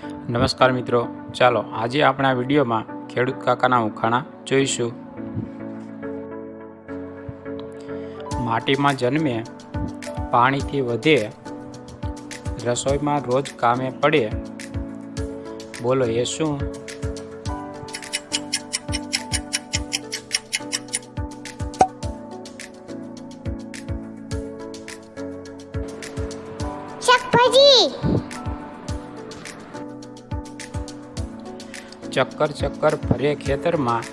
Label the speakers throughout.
Speaker 1: નમસ્કાર મિત્રો, ચાલો આજે આપણા વિડીયોમાં ખેડૂત કાકાના ઉખાણા જોઈશું। માટીમાં જન્મે પાણીથી વધે, રસોઈમાં રોજ કામે પડે, બોલો એ શું? ચક્કર ચક્કર ફરે ખેતરમાં,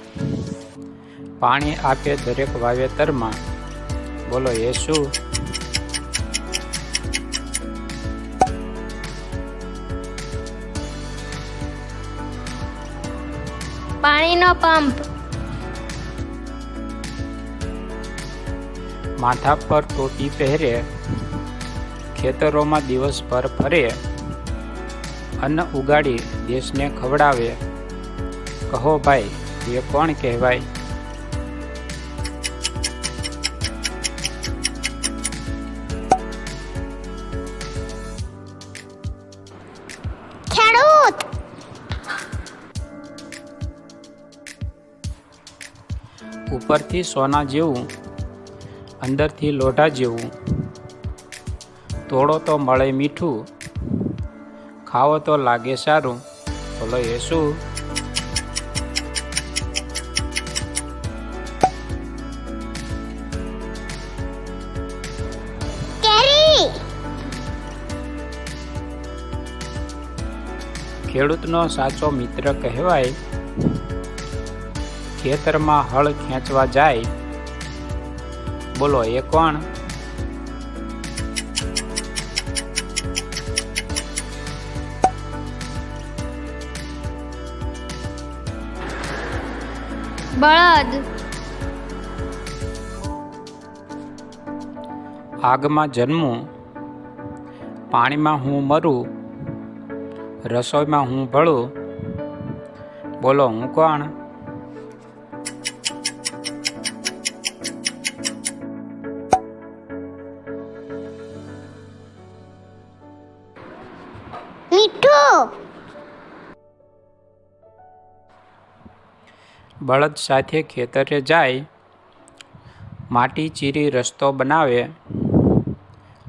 Speaker 1: પાણી આપે દરેક વાવેતરમાં, બોલો એ શું?
Speaker 2: પાણીનો પંપ।
Speaker 1: માથા પર ટોપી પહેરે, ખેતરોમાં દિવસભર ફરે, અન્ન ઉગાડી દેશને ખવડાવે, કહો ભાઈ એ કોણ કહેવાય?
Speaker 2: ખેડૂત।
Speaker 1: ઉપરથી સોના જેવું, અંદરથી લોઢા જેવું, તોડો તો મળે મીઠું, ખાવો તો લાગે સારું, બોલો એ શું? ખેડૂતનો સાચો મિત્ર કહેવાય, ખેતરમાં હળ ખેંચવા જાય, બોલો એ કોણ?
Speaker 2: બળદ।
Speaker 1: આગમાં જન્મું, પાણીમાં હું મરું, રસોઈમાં હું ભળું, બોલો હું કોણ?
Speaker 2: મીઠું।
Speaker 1: બળદ સાથે ખેતરે જાય, માટી ચીરી રસ્તો બનાવે,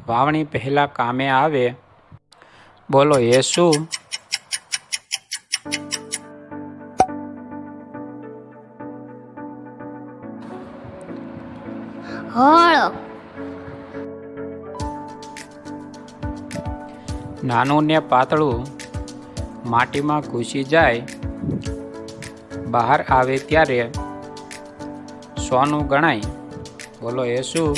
Speaker 1: વાવણી પહેલા કામે આવે, બોલો એ શું?
Speaker 2: હળ।
Speaker 1: નાનું ને પાતળું માટીમાં ઘૂસી જાય, બહાર આવે ત્યારે સોનું ગણાય, બોલો એ શું?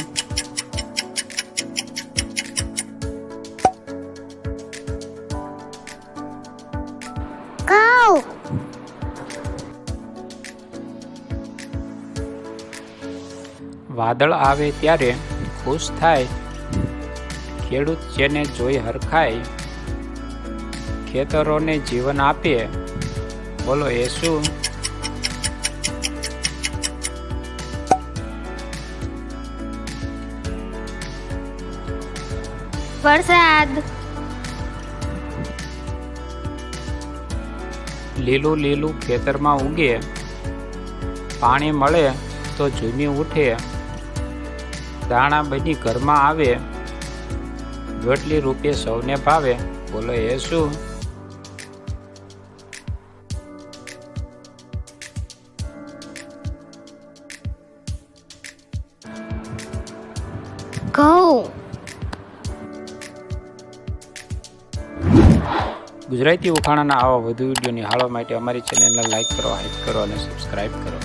Speaker 2: ઘઉં।
Speaker 1: વાદળ આવે ત્યારે ખુશ થાય, ખેડૂત જેને જોઈ હરખાય, ખેતરોને જીવન આપે, બોલો એ શું?
Speaker 2: વરસાદ।
Speaker 1: લીલું લીલું ખેતરમાં ઉગે, પાણી મળે તો ઝૂમી ઉઠે, દાણા બની ઘરમાં આવે, રોટલી રૂપે સૌને ભાવે, બોલો એ શું?
Speaker 2: ઘઉં।
Speaker 1: ગુજરાતી ઉખાણાના આવા વધુ વિડીયો નિહાળવા માટે અમારી ચેનલને લાઈક કરો, હાઈપ કરો અને સબસ્ક્રાઈબ કરો।